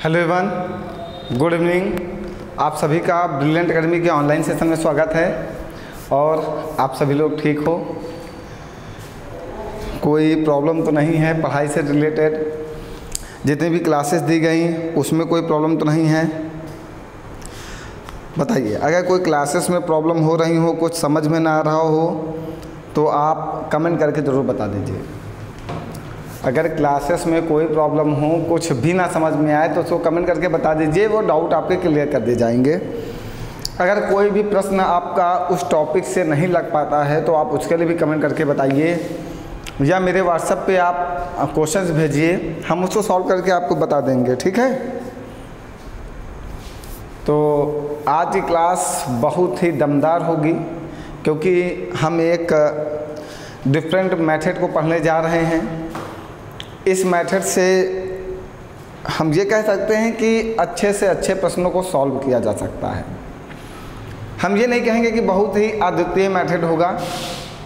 Hello everyone, good evening. आप सभी का ब्रिलियंट एकेडमी के ऑनलाइन सेशन में स्वागत है और आप सभी लोग ठीक हो, कोई प्रॉब्लम तो नहीं है पढ़ाई से रिलेटेड? जितनी भी क्लासेस दी गई उसमें कोई प्रॉब्लम तो नहीं है? बताइए, अगर कोई क्लासेस में प्रॉब्लम हो रही हो, कुछ समझ में ना आ रहा हो तो आप कमेंट करके ज़रूर बता दीजिए। अगर क्लासेस में कोई प्रॉब्लम हो, कुछ भी ना समझ में आए तो उसको कमेंट करके बता दीजिए, वो डाउट आपके क्लियर कर दिए जाएंगे। अगर कोई भी प्रश्न आपका उस टॉपिक से नहीं लग पाता है तो आप उसके लिए भी कमेंट करके बताइए, या मेरे व्हाट्सएप पे आप क्वेश्चंस भेजिए, हम उसको सॉल्व करके आपको बता देंगे। ठीक है? तो आज की क्लास बहुत ही दमदार होगी क्योंकि हम एक डिफरेंट मेथड को पढ़ने जा रहे हैं। इस मेथड से हम ये कह सकते हैं कि अच्छे से अच्छे प्रश्नों को सॉल्व किया जा सकता है। हम ये नहीं कहेंगे कि बहुत ही अद्वितीय मेथड होगा,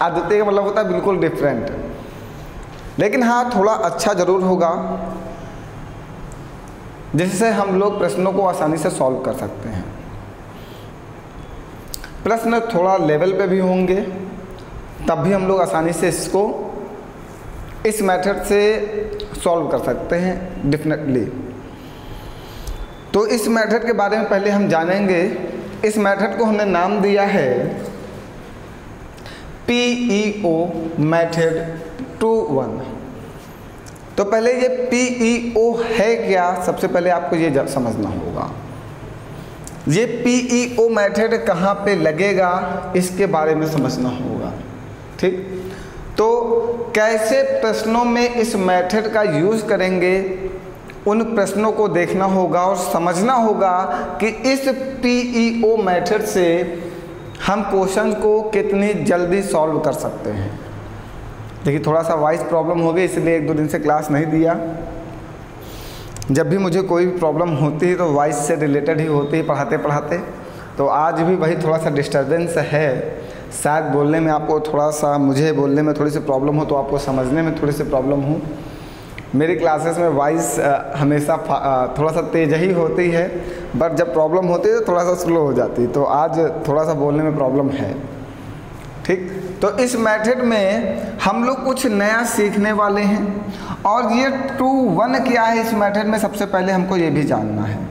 अद्वितीय का मतलब होता है बिल्कुल डिफरेंट, लेकिन हाँ थोड़ा अच्छा ज़रूर होगा जिससे हम लोग प्रश्नों को आसानी से सॉल्व कर सकते हैं। प्रश्न थोड़ा लेवल पे भी होंगे तब भी हम लोग आसानी से इसको इस मेथड से सॉल्व कर सकते हैं डेफिनेटली। तो इस मेथड के बारे में पहले हम जानेंगे। इस मेथड को हमने नाम दिया है PEO मेथड 2-1। तो पहले ये PEO है क्या, सबसे पहले आपको ये समझना होगा। ये PEO मेथड कहाँ पे लगेगा इसके बारे में समझना होगा। ठीक, तो कैसे प्रश्नों में इस मेथड का यूज़ करेंगे, उन प्रश्नों को देखना होगा और समझना होगा कि इस PEO मेथड से हम क्वेश्चन को कितनी जल्दी सॉल्व कर सकते हैं। देखिए, थोड़ा सा वॉइस प्रॉब्लम हो गई इसलिए 1-2 दिन से क्लास नहीं दिया। जब भी मुझे कोई प्रॉब्लम होती है तो वॉइस से रिलेटेड ही होती है पढ़ाते पढ़ाते। तो आज भी वही थोड़ा सा डिस्टर्बेंस है, शायद बोलने में आपको थोड़ा सा, मुझे बोलने में थोड़ी सी प्रॉब्लम हो तो आपको समझने में थोड़ी सी प्रॉब्लम हो। मेरी क्लासेस में वॉइस हमेशा थोड़ा सा तेज़ ही होती है, बट जब प्रॉब्लम होती है तो थोड़ा सा स्लो हो जाती है। तो आज थोड़ा सा बोलने में प्रॉब्लम है। ठीक, तो इस मेथड में हम लोग कुछ नया सीखने वाले हैं और ये 2-1 क्या है इस मेथड में, सबसे पहले हमको ये भी जानना है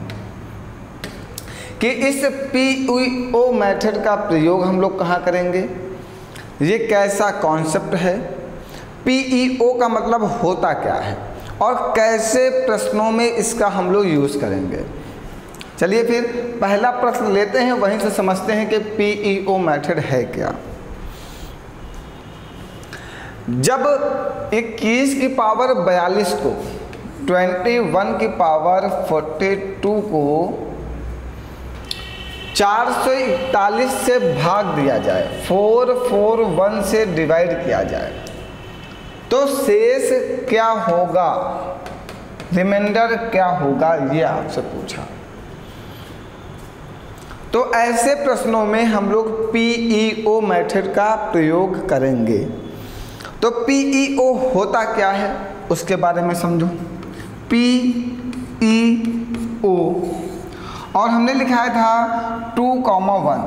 कि इस PEO मेथड का प्रयोग हम लोग कहाँ करेंगे, ये कैसा कॉन्सेप्ट है, PEO का मतलब होता क्या है और कैसे प्रश्नों में इसका हम लोग यूज़ करेंगे। चलिए फिर पहला प्रश्न लेते हैं, वहीं से समझते हैं कि PEO मेथड है क्या। जब 21 की पावर 42 को 21 की पावर 42 को 441 से भाग दिया जाए, 441 से डिवाइड किया जाए, तो शेष क्या होगा, रिमाइंडर क्या होगा, ये आपसे पूछा। तो ऐसे प्रश्नों में हम लोग PEO मेथड का प्रयोग करेंगे। तो PEO होता क्या है उसके बारे में समझो। PEO और हमने लिखा था 2,1।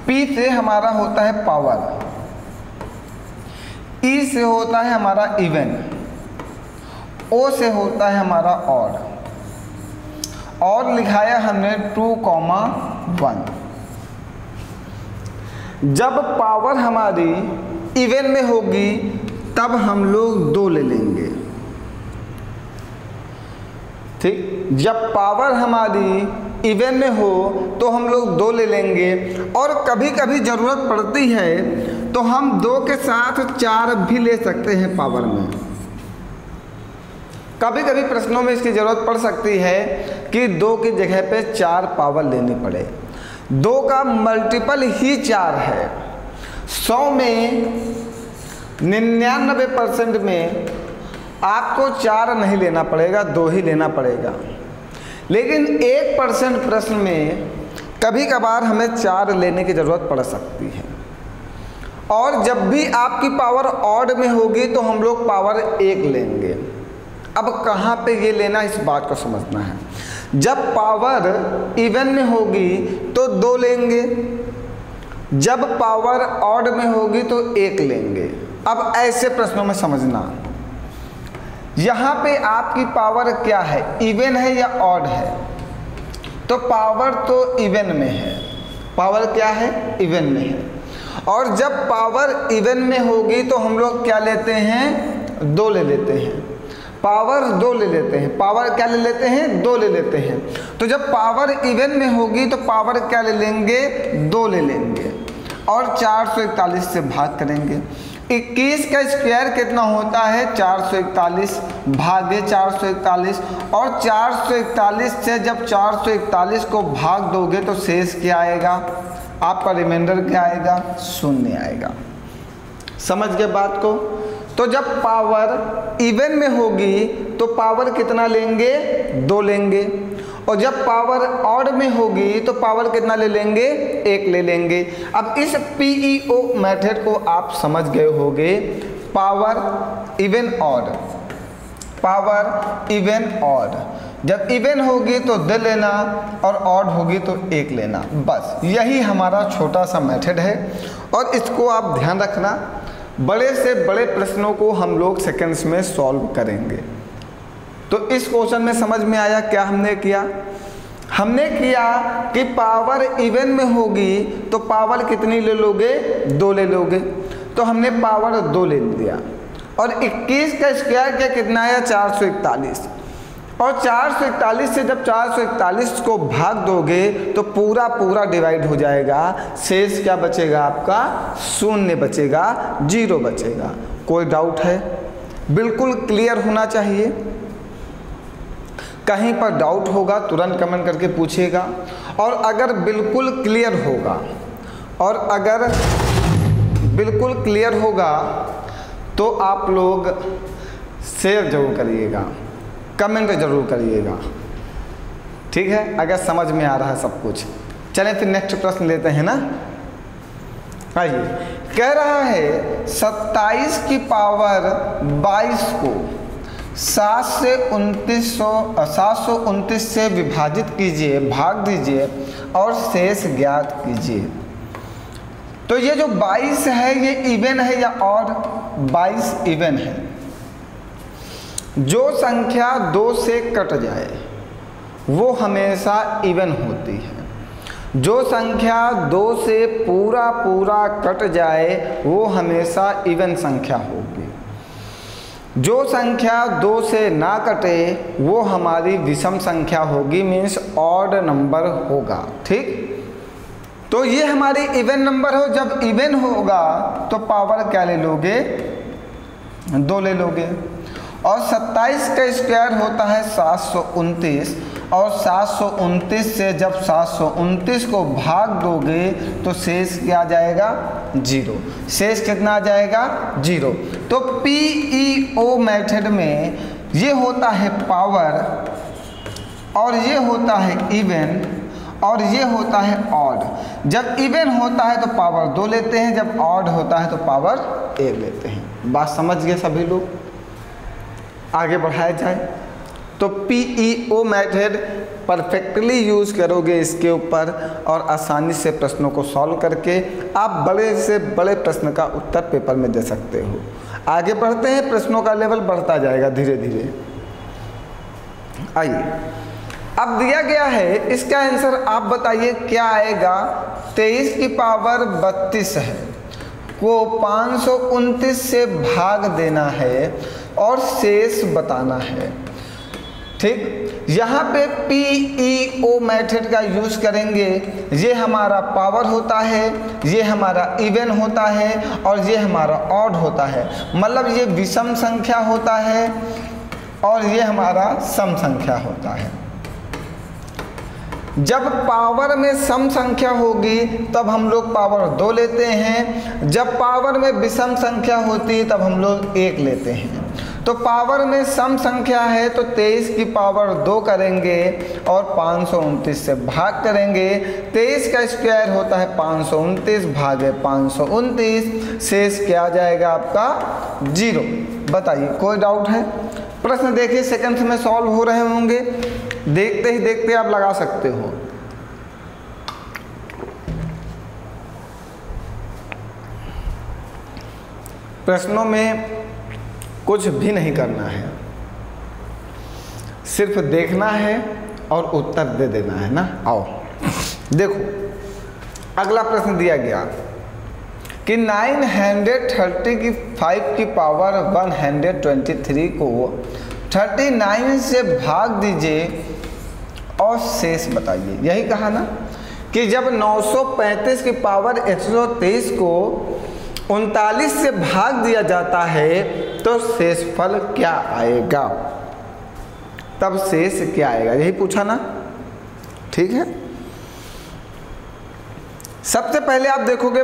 P से हमारा होता है पावर, E से होता है हमारा इवन, O से होता है हमारा और लिखाया हमने 2,1। जब पावर हमारी इवन में होगी तब हम लोग 2 ले लेंगे। ठीक, जब पावर हमारी इवन में हो तो हम लोग 2 ले लेंगे, और कभी कभी ज़रूरत पड़ती है तो हम 2 के साथ 4 भी ले सकते हैं पावर में। कभी कभी प्रश्नों में इसकी ज़रूरत पड़ सकती है कि 2 की जगह पे 4 पावर लेनी पड़े। 2 का मल्टीपल ही 4 है। 100 में 99% में आपको 4 नहीं लेना पड़ेगा, 2 ही लेना पड़ेगा। लेकिन 1% प्रश्न में कभी कभार हमें 4 लेने की ज़रूरत पड़ सकती है। और जब भी आपकी पावर ऑड में होगी तो हम लोग पावर 1 लेंगे। अब कहाँ पे ये लेना, इस बात को समझना है। जब पावर इवन में होगी तो 2 लेंगे, जब पावर ऑड में होगी तो 1 लेंगे। अब ऐसे प्रश्नों में समझना, यहाँ पे आपकी पावर क्या है, इवन है या ऑड है? तो पावर तो इवन में है, पावर क्या है, इवन में है। और जब पावर इवन में होगी तो हम लोग क्या लेते हैं, 2 ले लेते हैं, पावर 2 ले लेते हैं। पावर क्या ले लेते हैं, 2 ले लेते हैं। तो जब पावर इवन में होगी तो पावर क्या ले लेंगे, 2 ले लेंगे और 441 से भाग करेंगे। 21 का स्क्वायर कितना होता है, 441 भागे 441, और 441 से जब 441 को भाग दोगे तो शेष क्या आएगा, आपका रिमाइंडर क्या आएगा, 0 आएगा। समझ गए बात को? तो जब पावर इवन में होगी तो पावर कितना लेंगे, 2 लेंगे, और जब पावर ऑड में होगी तो पावर कितना ले लेंगे, 1 ले लेंगे। अब इस PEO मेथड को आप समझ गए होंगे, power even odd, power even odd. जब इवन होगी तो 2 लेना और ऑड होगी तो 1 लेना, बस यही हमारा छोटा सा मेथड है। और इसको आप ध्यान रखना, बड़े से बड़े प्रश्नों को हम लोग सेकंड्स में सॉल्व करेंगे। तो इस क्वेश्चन में समझ में आया क्या हमने किया? हमने किया कि पावर इवन में होगी तो पावर कितनी ले लोगे, 2 ले लोगे, तो हमने पावर 2 ले लिया। और 21 का स्क्वायर क्या कितना आया, 441, और 441 से जब 441 को भाग दोगे तो पूरा पूरा डिवाइड हो जाएगा, शेष क्या बचेगा आपका, 0 बचेगा, 0 बचेगा। कोई डाउट है? बिल्कुल क्लियर होना चाहिए। कहीं पर डाउट होगा तुरंत कमेंट करके पूछिएगा, और अगर बिल्कुल क्लियर होगा, और अगर बिल्कुल क्लियर होगा तो आप लोग शेयर जरूर करिएगा, कमेंट जरूर करिएगा, ठीक है, अगर समझ में आ रहा है सब कुछ। चलें फिर नेक्स्ट प्रश्न लेते हैं ना। आइए, कह रहा है 27 की पावर 22 को 729 से विभाजित कीजिए, भाग दीजिए और शेष ज्ञात कीजिए। तो ये जो 22 है ये इवन है या ऑड? 22 इवन है। जो संख्या 2 से कट जाए वो हमेशा इवन होती है। जो संख्या 2 से पूरा पूरा कट जाए वो हमेशा इवन संख्या होगी। जो संख्या 2 से ना कटे वो हमारी विषम संख्या होगी, मीन्स ऑड नंबर होगा, ठीक। तो ये हमारी इवन नंबर हो, जब इवन होगा तो पावर क्या ले लोगे, 2 ले लोगे। और 27 का स्क्वायर होता है 729, और 729 से जब 729 को भाग दोगे तो शेष क्या आ जाएगा, 0। शेष कितना आ जाएगा, 0। तो PEO मेथड में ये होता है पावर, और ये होता है इवन, और ये होता है ऑड। जब इवन होता है तो पावर 2 लेते हैं, जब ऑड होता है तो पावर 1 लेते हैं। बात समझ गए सभी लोग? आगे बढ़ाया जाए तो PEO मेथड परफेक्टली यूज़ करोगे इसके ऊपर, और आसानी से प्रश्नों को सॉल्व करके आप बड़े से बड़े प्रश्न का उत्तर पेपर में दे सकते हो। आगे बढ़ते हैं, प्रश्नों का लेवल बढ़ता जाएगा धीरे धीरे। आइए, अब दिया गया है, इसका आंसर आप बताइए क्या आएगा। 23 की पावर 32 है को 529 से भाग देना है और शेष बताना है, ठीक। यहाँ पे PEO मेथड का यूज़ करेंगे। ये हमारा पावर होता है, ये हमारा इवन होता है, और ये हमारा ऑड होता है। मतलब ये विषम संख्या होता है और ये हमारा सम संख्या होता है। जब पावर में सम संख्या होगी तब हम लोग पावर 2 लेते हैं, जब पावर में विषम संख्या होती है तब हम लोग 1 लेते हैं। तो पावर में सम संख्या है तो 23 की पावर 2 करेंगे और 529 से भाग करेंगे। 23 का स्क्वायर होता है 529 भागे 529, शेष क्या आ जाएगा आपका 0। बताइए कोई डाउट है? प्रश्न देखिए सेकंड्स में सॉल्व हो रहे होंगे, देखते ही देखते आप लगा सकते हो। प्रश्नों में कुछ भी नहीं करना है, सिर्फ देखना है और उत्तर दे देना है ना। आओ देखो, अगला प्रश्न दिया गया कि 930 की 5 की पावर 123 को 39 से भाग दीजिए और शेष बताइए। यही कहा ना कि जब 935 की पावर 123 को 39 से भाग दिया जाता है तो शेषफल क्या आएगा, तब शेष क्या आएगा, यही पूछा ना। ठीक है, सबसे पहले आप देखोगे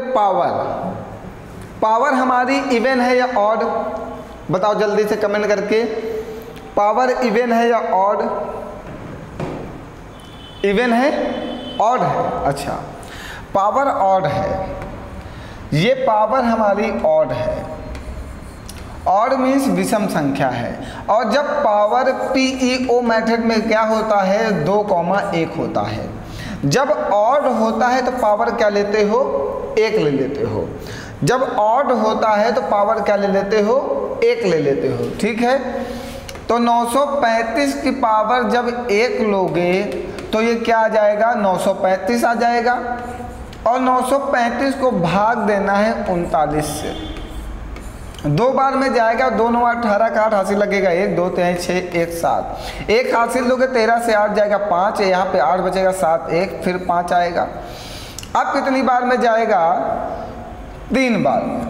पावर हमारी इवन है या ऑड, बताओ जल्दी से कमेंट करके। पावर इवन है या ऑड? इवन है, ऑड है। अच्छा, पावर ऑड है, ये पावर हमारी ऑड है। ऑड मीन्स विषम संख्या है। और जब पावर पीईओ मेथड में क्या होता है, 2,1 होता है। जब ऑड होता है तो पावर क्या लेते हो, 1 ले लेते हो। जब ऑड होता है तो पावर क्या ले लेते हो, 1 ले लेते हो। ठीक है, तो 935 की पावर जब 1 लोगे तो ये क्या आ जाएगा, 935 आ जाएगा। और 935 को भाग देना है 39 से, 2 बार में जाएगा, 2 9 18 का 8 हासिल लगेगा, 1 2 3 6 1 7, 1 हासिल दोगे 13 से 8 जाएगा 5, यहाँ पे 8 बचेगा 7 1 फिर 5 आएगा। अब कितनी बार में जाएगा, 3 बार में।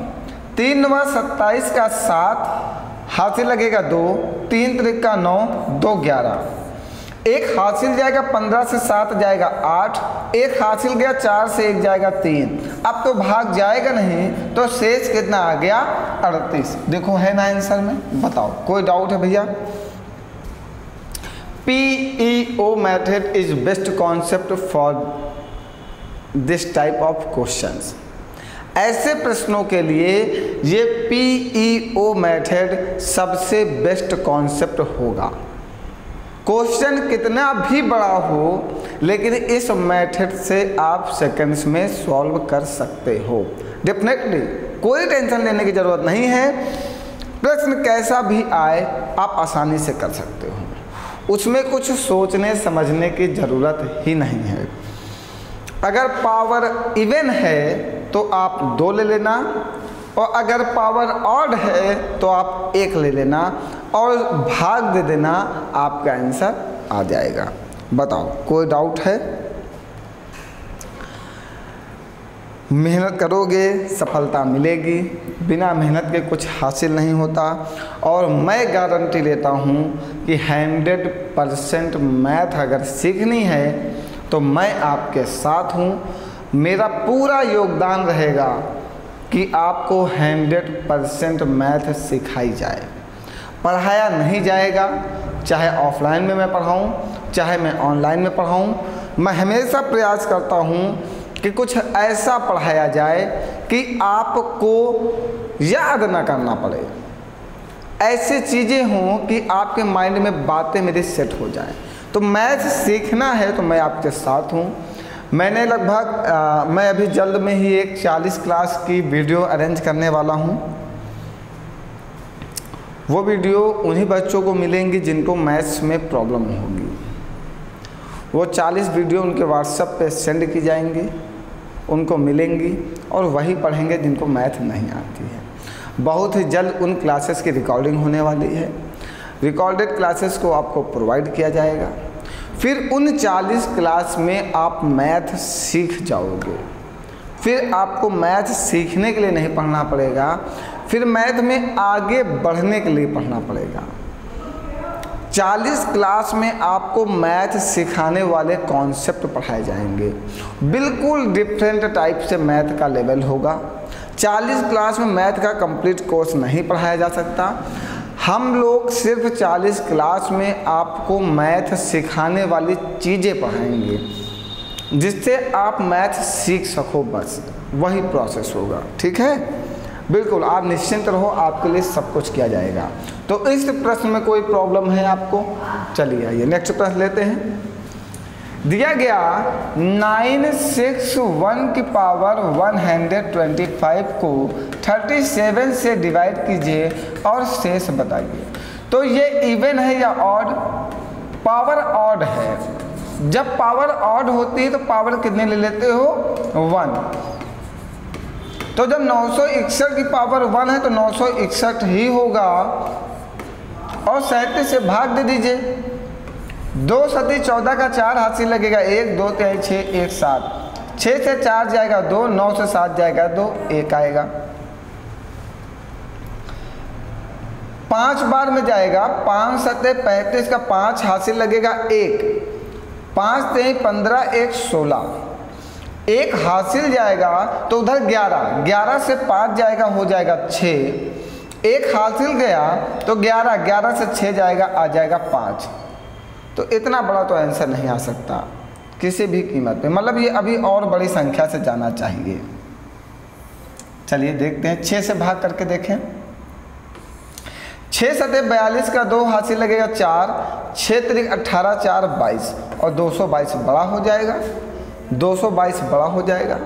3 9 27 का 7 हासिल लगेगा 2, 3 3 का 9 2 11, 1 हासिल जाएगा 15 से 7 जाएगा 8, 1 हासिल गया 4 से 1 जाएगा 3। अब तो भाग जाएगा नहीं तो शेष कितना आ गया, 38। देखो है ना आंसर में, बताओ कोई डाउट है भैया? PEO method is best concept for this type of questions. ऐसे प्रश्नों के लिए ये PEO मेथड सबसे बेस्ट कॉन्सेप्ट होगा। क्वेश्चन कितना भी बड़ा हो लेकिन इस मेथड से आप सेकंड्स में सॉल्व कर सकते हो। डेफिनेटली कोई टेंशन लेने की ज़रूरत नहीं है, प्रश्न कैसा भी आए आप आसानी से कर सकते हो, उसमें कुछ सोचने समझने की ज़रूरत ही नहीं है। अगर पावर इवन है तो आप 2 ले लेना, और अगर पावर ऑड है तो आप 1 ले लेना और भाग दे देना, आपका आंसर आ जाएगा। बताओ कोई डाउट है? मेहनत करोगे सफलता मिलेगी, बिना मेहनत के कुछ हासिल नहीं होता। और मैं गारंटी देता हूँ कि 100% मैथ अगर सीखनी है तो मैं आपके साथ हूँ। मेरा पूरा योगदान रहेगा कि आपको 100% मैथ सिखाई जाए, पढ़ाया नहीं जाएगा। चाहे ऑफलाइन में मैं पढ़ाऊँ, चाहे मैं ऑनलाइन में पढ़ाऊँ, मैं हमेशा प्रयास करता हूँ कि कुछ ऐसा पढ़ाया जाए कि आपको याद ना करना पड़े, ऐसे चीज़ें हों कि आपके माइंड में बातें मेरी सेट हो जाएं। तो मैथ सीखना है तो मैं आपके साथ हूँ। मैंने लगभग मैं अभी जल्द में ही एक 40 क्लास की वीडियो अरेंज करने वाला हूँ। वो वीडियो उन्हीं बच्चों को मिलेंगी जिनको मैथ्स में प्रॉब्लम होगी। वो 40 वीडियो उनके व्हाट्सएप पे सेंड की जाएंगी, उनको मिलेंगी और वही पढ़ेंगे जिनको मैथ नहीं आती है। बहुत ही जल्द उन क्लासेस की रिकॉर्डिंग होने वाली है। रिकॉर्डेड क्लासेस को आपको प्रोवाइड किया जाएगा। फिर उन 40 क्लास में आप मैथ सीख जाओगे। फिर आपको मैथ सीखने के लिए नहीं पढ़ना पड़ेगा, फिर मैथ में आगे बढ़ने के लिए पढ़ना पड़ेगा। 40 क्लास में आपको मैथ सिखाने वाले कॉन्सेप्ट पढ़ाए जाएंगे, बिल्कुल डिफरेंट टाइप से मैथ का लेवल होगा। 40 क्लास में मैथ का कंप्लीट कोर्स नहीं पढ़ाया जा सकता। हम लोग सिर्फ 40 क्लास में आपको मैथ सिखाने वाली चीज़ें पढ़ाएंगे जिससे आप मैथ सीख सको, बस वही प्रोसेस होगा। ठीक है, बिल्कुल आप निश्चिंत रहो, आपके लिए सब कुछ किया जाएगा। तो इस प्रश्न में कोई प्रॉब्लम है आपको? चलिए आइए नेक्स्ट प्रश्न लेते हैं। दिया गया 961 की पावर 125 को 37 से डिवाइड कीजिए और शेष बताइए। तो ये इवन है या ऑड? पावर ऑड है। जब पावर ऑड होती है तो पावर कितने ले लेते हो? 1। तो जब 961 की पावर 1 है तो 961 ही होगा और 37 से भाग दे दीजिए। 2 सती 14 का 4 हासिल लगेगा 1, 2 3 6 1 7, 6 से 4 जाएगा 2, 9 से 7 जाएगा 2, 1 आएगा। 5 बार में जाएगा, 5 सते 35 का 5 हासिल लगेगा 1, 5 3 15 1 16, 1 हासिल जाएगा तो उधर 11, 11 से 5 जाएगा हो जाएगा 6, 1 हासिल गया तो 11, 11 से 6 जाएगा आ जाएगा 5। तो इतना बड़ा तो आंसर नहीं आ सकता किसी भी कीमत पे, मतलब ये अभी और बड़ी संख्या से जाना चाहिए। चलिए देखते हैं, 6 से भाग करके देखें। 6 सते 42 का 2 हासिल लगेगा 4, 6 त्रिक 18 4 22 और 222 बड़ा हो जाएगा, 222 बड़ा हो जाएगा।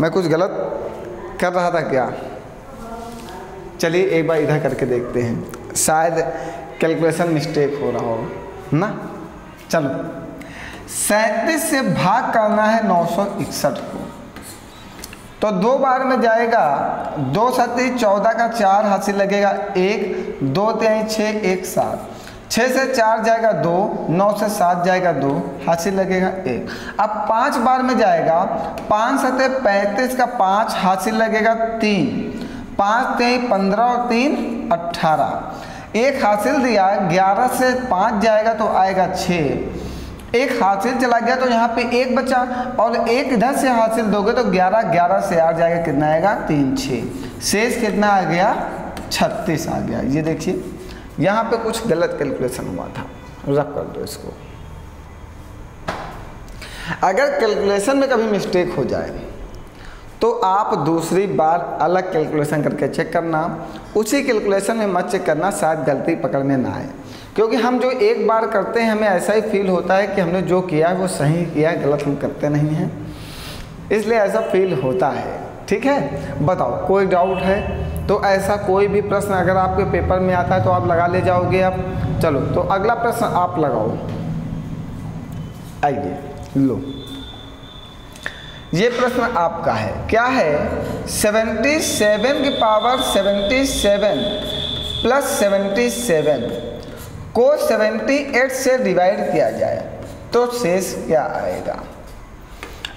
मैं कुछ गलत कर रहा था क्या? चलिए एक बार इधर करके देखते हैं, शायद कैलकुलेशन मिस्टेक हो रहा हो ना। चलो 37 से भाग करना है 961 को, तो 2 बार में जाएगा, 2 सती 14 का 4 हासिल लगेगा 1, 2 3 6 1 7, 6 से 4 जाएगा 2, 9 से 7 जाएगा 2 हासिल लगेगा 1। अब 5 बार में जाएगा, 5 सते 35 का 5 हासिल लगेगा 3, 5 3 15 और 3 18, 1 हासिल दिया, 11 से 5 जाएगा तो आएगा 6, 1 हासिल चला गया तो यहाँ पे 1 बचा और 1 इधर से हासिल दोगे तो 11, 11 से 8 जाएगा, कितना आएगा? 3 6, शेष कितना आ गया? 36 आ गया। ये देखिए यहाँ पे कुछ गलत कैलकुलेशन हुआ था, रख कर दो इसको। अगर कैलकुलेशन में कभी मिस्टेक हो जाए तो आप दूसरी बार अलग कैलकुलेशन करके चेक करना, उसी कैलकुलेशन में मत चेक करना, शायद गलती पकड़ में ना आए। क्योंकि हम जो एक बार करते हैं हमें ऐसा ही फील होता है कि हमने जो किया है वो सही किया है, गलत हम करते नहीं हैं, इसलिए ऐसा फील होता है। ठीक है, बताओ कोई डाउट है तो? ऐसा कोई भी प्रश्न अगर आपके पेपर में आता है तो आप लगा ले जाओगे आप। चलो तो अगला प्रश्न आप लगाओ, आइए लो, ये प्रश्न आपका है। क्या है? 77 की पावर 77 प्लस 77 को 78 से डिवाइड किया जाए तो शेष क्या आएगा?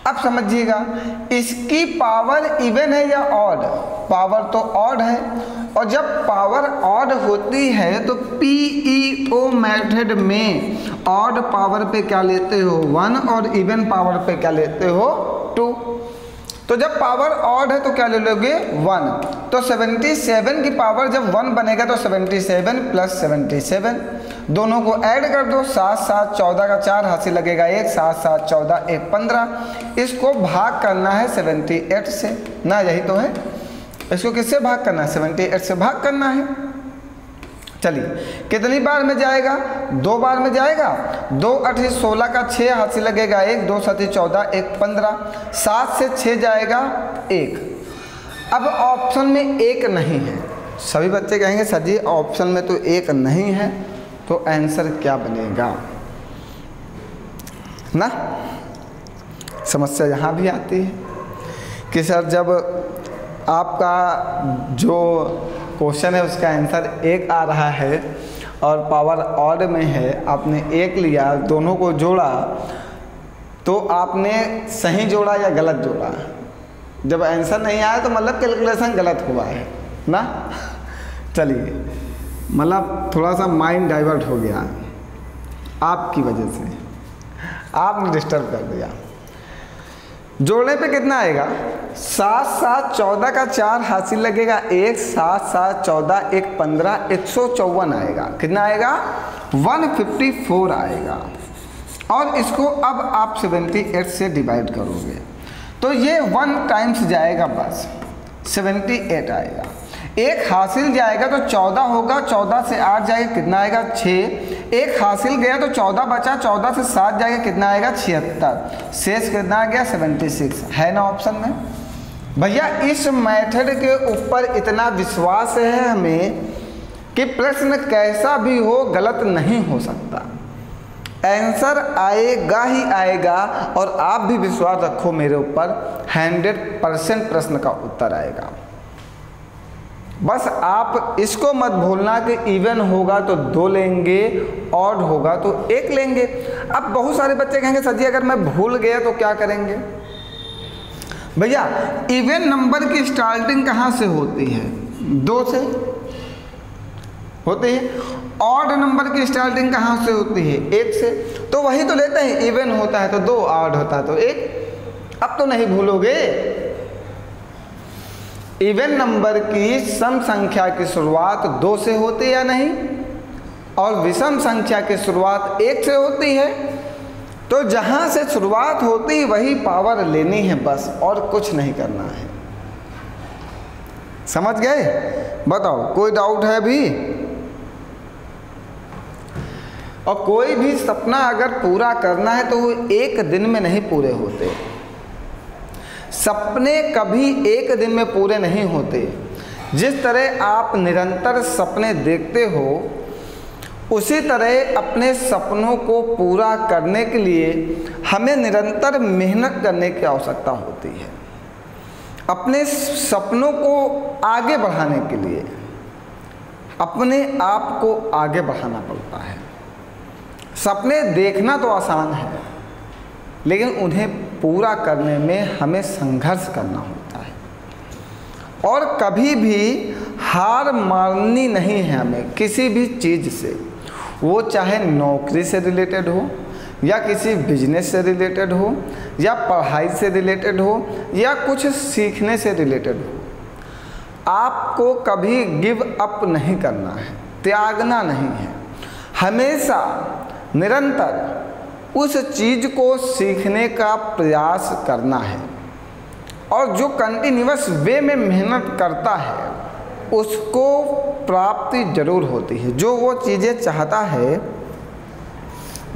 अब समझिएगा, इसकी पावर इवन है या ऑड? पावर तो ऑड है, और जब पावर ऑड होती है तो पीईओ मेथड में ऑड पावर पे क्या लेते हो? 1 और इवन पावर पे क्या लेते हो? 2। तो जब पावर ऑड है तो क्या ले लोगे? 1। तो 77 की पावर जब 1 बनेगा तो 77 प्लस 77, दोनों को ऐड कर दो, 7 7 14 का 4 हासिल लगेगा 1, 7 7 14 1 15। इसको भाग करना है 78 से ना, यही तो है। इसको किससे भाग करना है? 78 से भाग करना है। चलिए कितनी बार में जाएगा? 2 बार में जाएगा। 2 8 16 का 6 हासिल लगेगा 1, 2 7 14 1 15, 7 से 6 जाएगा 1। अब ऑप्शन में 1 नहीं है। सभी बच्चे कहेंगे सर जी ऑप्शन में तो 1 नहीं है, तो आंसर क्या बनेगा ना? समस्या यहाँ भी आती है कि सर जब आपका जो क्वेश्चन है उसका आंसर 1 आ रहा है और पावर ऑड में है, आपने 1 लिया, दोनों को जोड़ा, तो आपने सही जोड़ा या गलत जोड़ा? जब आंसर नहीं आया तो मतलब कैलकुलेशन गलत हुआ है ना। चलिए, मतलब थोड़ा सा माइंड डाइवर्ट हो गया आपकी वजह से, आपने डिस्टर्ब कर दिया। जोड़ने पे कितना आएगा, 7 7 14 का 4 हासिल लगेगा 1, 7 7 14 1 15, 154 आएगा। कितना आएगा, 154 आएगा। और इसको अब आप 78 से डिवाइड करोगे तो ये 1 टाइम्स जाएगा, बस 78 आएगा। 1 हासिल जाएगा तो 14 होगा, 14 से 8 जाएगा, कितना आएगा 6। 1 हासिल गया तो 14 बचा, 14 से 7 जाएगा, कितना आएगा 76। शेष कितना आ गया 76, है ना ऑप्शन में। भैया इस मेथड के ऊपर इतना विश्वास है हमें कि प्रश्न कैसा भी हो गलत नहीं हो सकता, आंसर आएगा ही आएगा। और आप भी विश्वास रखो मेरे ऊपर, 100% प्रश्न का उत्तर आएगा। बस आप इसको मत भूलना कि इवन होगा तो 2 लेंगे, ऑड होगा तो 1 लेंगे। अब बहुत सारे बच्चे कहेंगे सर जी अगर मैं भूल गया तो क्या करेंगे। भैया इवन नंबर की स्टार्टिंग कहाँ से होती है, 2 से होती है। ऑड नंबर की स्टार्टिंग कहाँ से होती है, 1 से। तो वही तो लेते हैं, इवन होता है तो 2, ऑड होता है तो 1। अब तो नहीं भूलोगे। इवन नंबर की सम संख्या की शुरुआत 2 से होती है या नहीं, और विषम संख्या की शुरुआत 1 से होती है। तो जहाँ से शुरुआत होती वही पावर लेनी है बस, और कुछ नहीं करना है। समझ गए, बताओ कोई डाउट है अभी। और कोई भी सपना अगर पूरा करना है तो वो 1 दिन में नहीं पूरे होते। सपने कभी 1 दिन में पूरे नहीं होते। जिस तरह आप निरंतर सपने देखते हो, उसी तरह अपने सपनों को पूरा करने के लिए हमें निरंतर मेहनत करने की आवश्यकता होती है। अपने सपनों को आगे बढ़ाने के लिए अपने आप को आगे बढ़ाना पड़ता है। सपने देखना तो आसान है, लेकिन उन्हें पूरा करने में हमें संघर्ष करना होता है। और कभी भी हार माननी नहीं है हमें किसी भी चीज़ से, वो चाहे नौकरी से रिलेटेड हो, या किसी बिजनेस से रिलेटेड हो, या पढ़ाई से रिलेटेड हो, या कुछ सीखने से रिलेटेड हो। आपको कभी गिव अप नहीं करना है, त्यागना नहीं है। हमेशा निरंतर उस चीज़ को सीखने का प्रयास करना है। और जो कंटिन्यूअस वे में मेहनत करता है उसको प्राप्ति जरूर होती है। जो वो चीज़ें चाहता है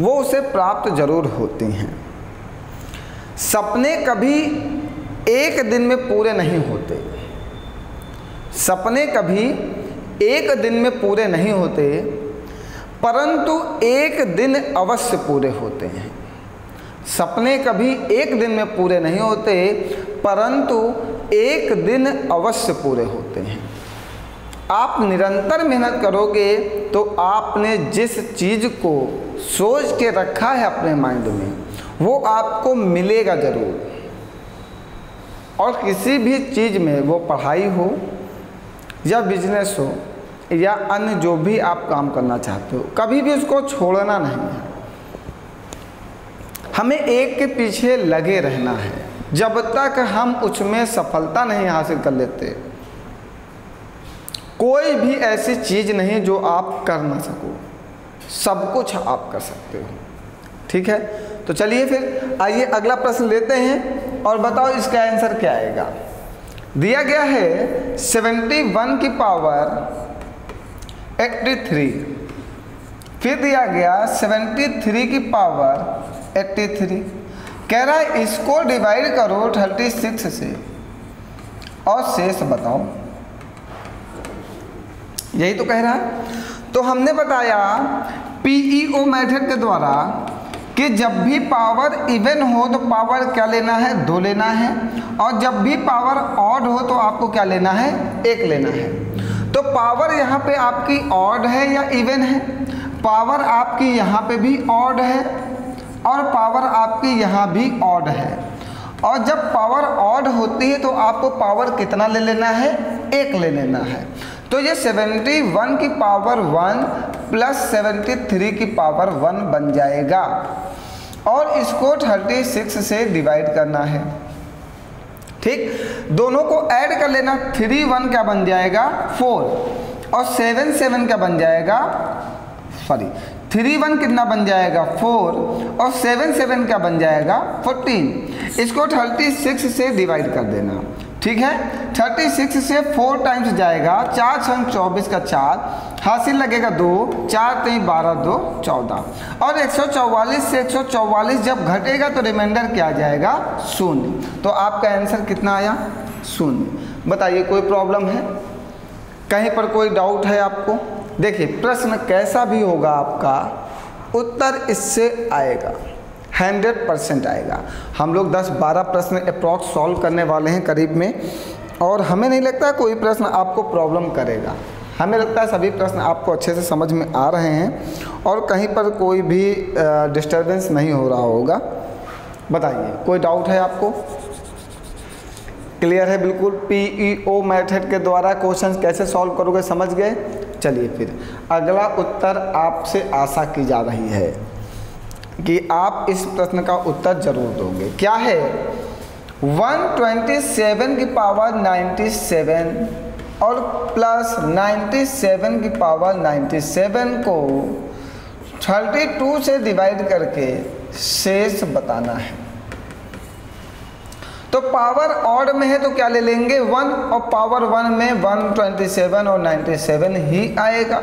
वो उसे प्राप्त जरूर होती हैं। सपने कभी 1 दिन में पूरे नहीं होते। सपने कभी 1 दिन में पूरे नहीं होते, परंतु 1 दिन अवश्य पूरे होते हैं। सपने कभी 1 दिन में पूरे नहीं होते, परंतु 1 दिन अवश्य पूरे होते हैं। आप निरंतर मेहनत करोगे तो आपने जिस चीज़ को सोच के रखा है अपने माइंड में, वो आपको मिलेगा ज़रूर। और किसी भी चीज़ में, वो पढ़ाई हो या बिजनेस हो या अन्य जो भी आप काम करना चाहते हो, कभी भी उसको छोड़ना नहीं है। हमें एक के पीछे लगे रहना है जब तक हम उसमें सफलता नहीं हासिल कर लेते। कोई भी ऐसी चीज़ नहीं जो आप कर ना सको, सब कुछ आप कर सकते हो। ठीक है, तो चलिए फिर आइए अगला प्रश्न लेते हैं और बताओ इसका आंसर क्या आएगा। दिया गया है 71 की पावर 83, फिर दिया गया 73 की पावर 83। कह रहा है इसको डिवाइड करो 36 से और शेष बताओ। यही तो कह रहा है। तो हमने बताया पीईओ मेथड के द्वारा कि जब भी पावर इवन हो तो पावर क्या लेना है, 2 लेना है, और जब भी पावर ऑड हो तो आपको क्या लेना है, 1 लेना है। तो पावर यहाँ पे आपकी ऑड है या इवन है? पावर आपकी यहाँ पे भी ऑड है और पावर आपकी यहाँ भी ऑड है। और जब पावर ऑड होती है तो आपको पावर कितना ले लेना है, 1 ले लेना है। तो ये 71 की पावर 1 प्लस 73 की पावर 1 बन जाएगा और इसको 36 से डिवाइड करना है। ठीक, दोनों को ऐड कर लेना। 3 1 क्या बन जाएगा 4 और 7 7 क्या बन जाएगा, सॉरी 3 1 कितना बन जाएगा 4 और 7 7 क्या बन जाएगा 14। इसको 36 से डिवाइड कर देना। ठीक है, 36 से 4 टाइम्स जाएगा, 4 6 24 का 4, हासिल लगेगा 2, 4 3 12 2 14 और 144 से 144 जब घटेगा तो रिमाइंडर क्या आ जाएगा 0। तो आपका आंसर कितना आया 0। बताइए कोई प्रॉब्लम है, कहीं पर कोई डाउट है आपको? देखिए प्रश्न कैसा भी होगा आपका उत्तर इससे आएगा, 100% आएगा। हम लोग 10-12 प्रश्न अप्रॉक्स सॉल्व करने वाले हैं करीब में, और हमें नहीं लगता कोई प्रश्न आपको प्रॉब्लम करेगा। हमें लगता है सभी प्रश्न आपको अच्छे से समझ में आ रहे हैं और कहीं पर कोई भी डिस्टर्बेंस नहीं हो रहा होगा। बताइए कोई डाउट है आपको? क्लियर है बिल्कुल? PEO मेथड के द्वारा क्वेश्चन कैसे सॉल्व करोगे समझ गए? चलिए फिर अगला उत्तर आपसे आशा की जा रही है कि आप इस प्रश्न का उत्तर जरूर दोगे। क्या है? 127 की पावर 97 और प्लस 97 की पावर 97 को 32 से डिवाइड करके शेष बताना है। तो पावर ऑड में है तो क्या ले लेंगे 1, और पावर 1 में 127 और 97 ही आएगा।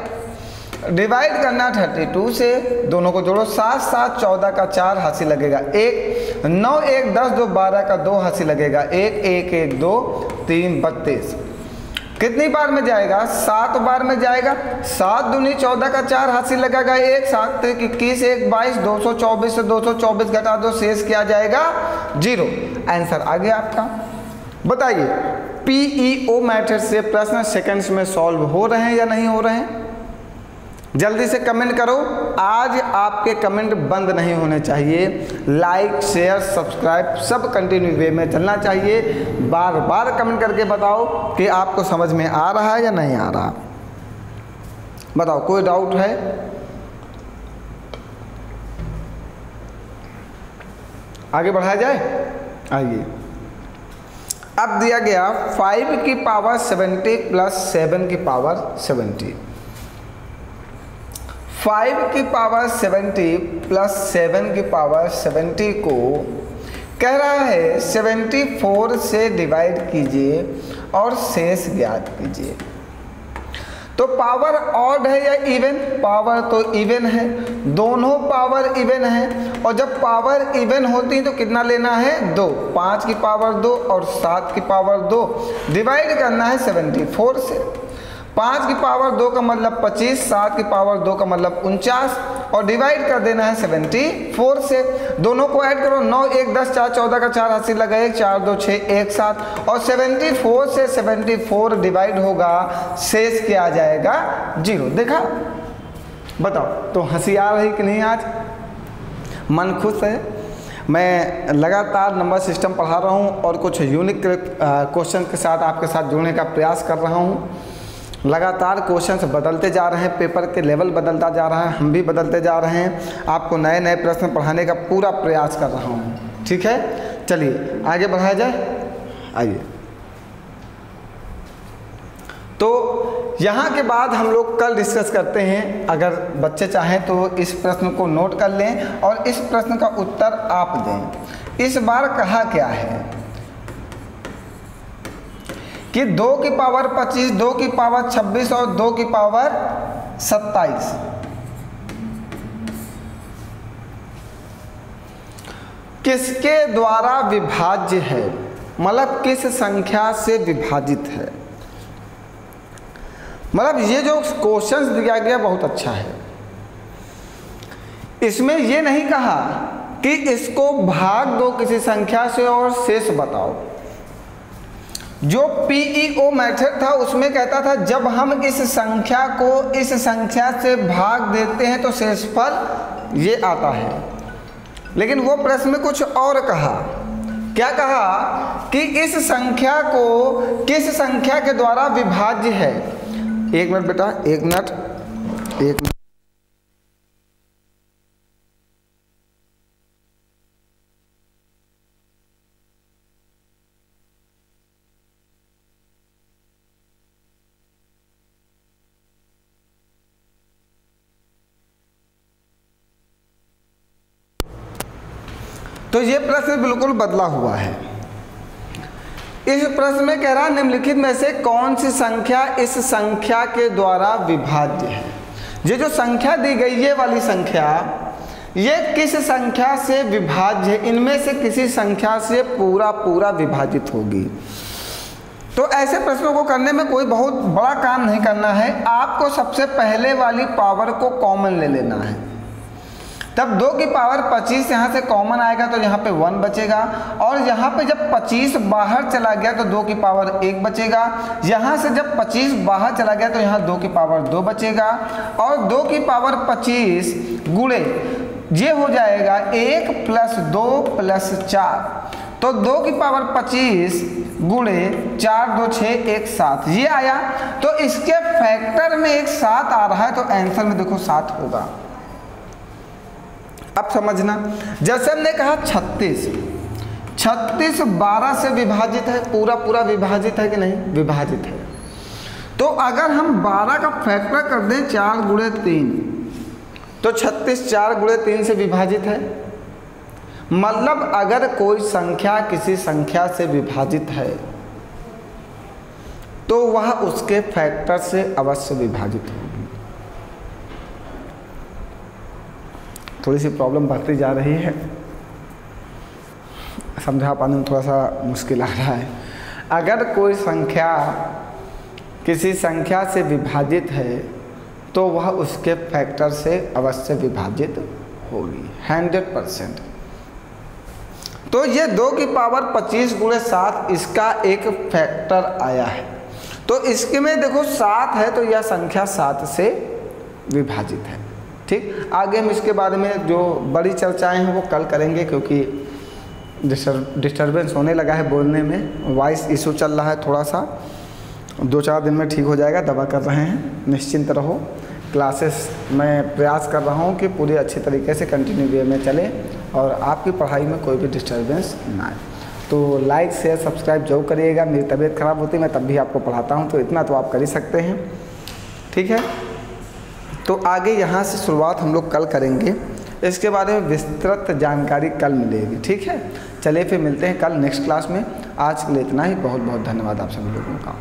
डिवाइड करना 32 से, दोनों को जोड़ो, 7 7 14 का 4 हासिल लगेगा 1, 9 1 10 2 12 का 2 हासिल लगेगा 1, 1 1 2 3 32। कितनी बार में जाएगा? 7 बार में जाएगा। 7 दूनी 14 का 4 हासिल लगेगा 1, 7 21 1 22, 224 से 224 घटा दो, शेष क्या जाएगा 0। आंसर आ गया आपका। बताइए PEO मेथड से प्रश्न सेकंड्स में सॉल्व हो रहे हैं या नहीं हो रहे हैं? जल्दी से कमेंट करो। आज आपके कमेंट बंद नहीं होने चाहिए। लाइक शेयर सब्सक्राइब सब कंटिन्यू वे में चलना चाहिए। बार बार कमेंट करके बताओ कि आपको समझ में आ रहा है या नहीं आ रहा। बताओ कोई डाउट है? आगे बढ़ाया जाए? आइए, अब दिया गया 5 की पावर 70 प्लस 7 की पावर 70। 5 की पावर 70 प्लस 7 की पावर 70 को कह रहा है 74 से डिवाइड कीजिए और शेष ज्ञात कीजिए। तो पावर ऑड है या इवन? पावर तो इवन है, दोनों पावर इवन है, और जब पावर इवन होती है तो कितना लेना है 2। 5 की पावर 2 और 7 की पावर 2 डिवाइड करना है 74 से। 5 की पावर 2 का मतलब 25, 7 की पावर 2 का मतलब 49 और डिवाइड कर देना है 74 से। दोनों को ऐड करो, 9 1 10 4 14 का 4 हासिल लगा 1, 4 2 6 1 7 और 74 से 74 डिवाइड होगा, शेष क्या आ जाएगा 0। देखा? बताओ तो हंसी आ रही कि नहीं? आज मन खुश है। मैं लगातार नंबर सिस्टम पढ़ा रहा हूँ और कुछ यूनिक क्वेश्चन के साथ आपके साथ जुड़ने का प्रयास कर रहा हूँ। लगातार क्वेश्चंस बदलते जा रहे हैं, पेपर के लेवल बदलता जा रहा है, हम भी बदलते जा रहे हैं। आपको नए नए प्रश्न पढ़ाने का पूरा प्रयास कर रहा हूँ। ठीक है, चलिए आगे बढ़ाया जाए। आइए, तो यहाँ के बाद हम लोग कल डिस्कस करते हैं। अगर बच्चे चाहें तो इस प्रश्न को नोट कर लें और इस प्रश्न का उत्तर आप दें। इस बार कहा क्या है कि 2 की पावर 25, 2 की पावर 26 और 2 की पावर 27 किसके द्वारा विभाज्य है? मतलब किस संख्या से विभाजित है। मतलब ये जो क्वेश्चंस दिया गया बहुत अच्छा है। इसमें ये नहीं कहा कि इसको भाग दो किसी संख्या से और शेष बताओ। जो PEO मेथड था उसमें कहता था जब हम इस संख्या को इस संख्या से भाग देते हैं तो शेषफल ये आता है। लेकिन वो प्रश्न में कुछ और कहा। क्या कहा कि इस संख्या को किस संख्या के द्वारा विभाज्य है। 1 मिनट बेटा, 1 मिनट, 1 मिनट। तो ये प्रश्न बिल्कुल बदला हुआ है। इस प्रश्न में कह रहा है निम्नलिखित में से कौन सी संख्या इस संख्या के द्वारा विभाज्य है। ये जो संख्या दी गई ये वाली संख्या, ये किस संख्या से विभाज्य है, इनमें से किसी संख्या से पूरा विभाजित होगी। तो ऐसे प्रश्नों को करने में कोई बहुत बड़ा काम नहीं करना है, आपको सबसे पहले वाली पावर को कॉमन ले लेना है। तब 2 की पावर 25 यहाँ से कॉमन आएगा तो यहाँ पे 1 बचेगा, और यहाँ पे जब 25 बाहर चला गया तो 2 की पावर 1 बचेगा। यहाँ से जब 25 बाहर चला गया तो यहाँ 2 की पावर 2 बचेगा, और 2 की पावर 25 गुणे ये हो जाएगा 1 + 2 + 4, तो 2 की पावर 25 गुणे 4 2 6 1 7 ये आया। तो इसके फैक्टर में एक 7 आ रहा है, तो आंसर में देखो 7 होगा। अब समझना, जैसे हमने कहा 36 12 से विभाजित है, पूरा विभाजित है कि नहीं, विभाजित है। तो अगर हम 12 का फैक्टर कर दें 4 × 3, तो 36 4 × 3 से विभाजित है। मतलब अगर कोई संख्या किसी संख्या से विभाजित है तो वह उसके फैक्टर से अवश्य विभाजित होगी। थोड़ी सी प्रॉब्लम बढ़ती जा रही है, समझा पाने में थोड़ा सा मुश्किल आ रहा है। अगर कोई संख्या किसी संख्या से विभाजित है तो वह उसके फैक्टर से अवश्य विभाजित होगी 100%। तो ये 2 की पावर 25 × 7 इसका एक फैक्टर आया है। तो इसके में देखो 7 है तो यह संख्या 7 से विभाजित है। ठीक, आगे हम इसके बारे में जो बड़ी चर्चाएं हैं वो कल करेंगे, क्योंकि डिस्टर्बेंस होने लगा है बोलने में, वॉइस इशू चल रहा है थोड़ा सा। 2-4 दिन में ठीक हो जाएगा, दवा कर रहे हैं, निश्चिंत रहो। क्लासेस मैं प्रयास कर रहा हूँ कि पूरी अच्छे तरीके से कंटिन्यू वे में चले और आपकी पढ़ाई में कोई भी डिस्टर्बेंस ना आए। तो लाइक शेयर सब्सक्राइब जरूर करिएगा। मेरी तबीयत ख़राब होती है, मैं तब भी आपको पढ़ाता हूँ, तो इतना तो आप कर ही सकते हैं। ठीक है, तो आगे यहाँ से शुरुआत हम लोग कल करेंगे, इसके बारे में विस्तृत जानकारी कल मिलेगी। ठीक है, चलिए फिर मिलते हैं कल नेक्स्ट क्लास में। आज के लिए इतना ही, बहुत बहुत धन्यवाद आप सभी लोगों का।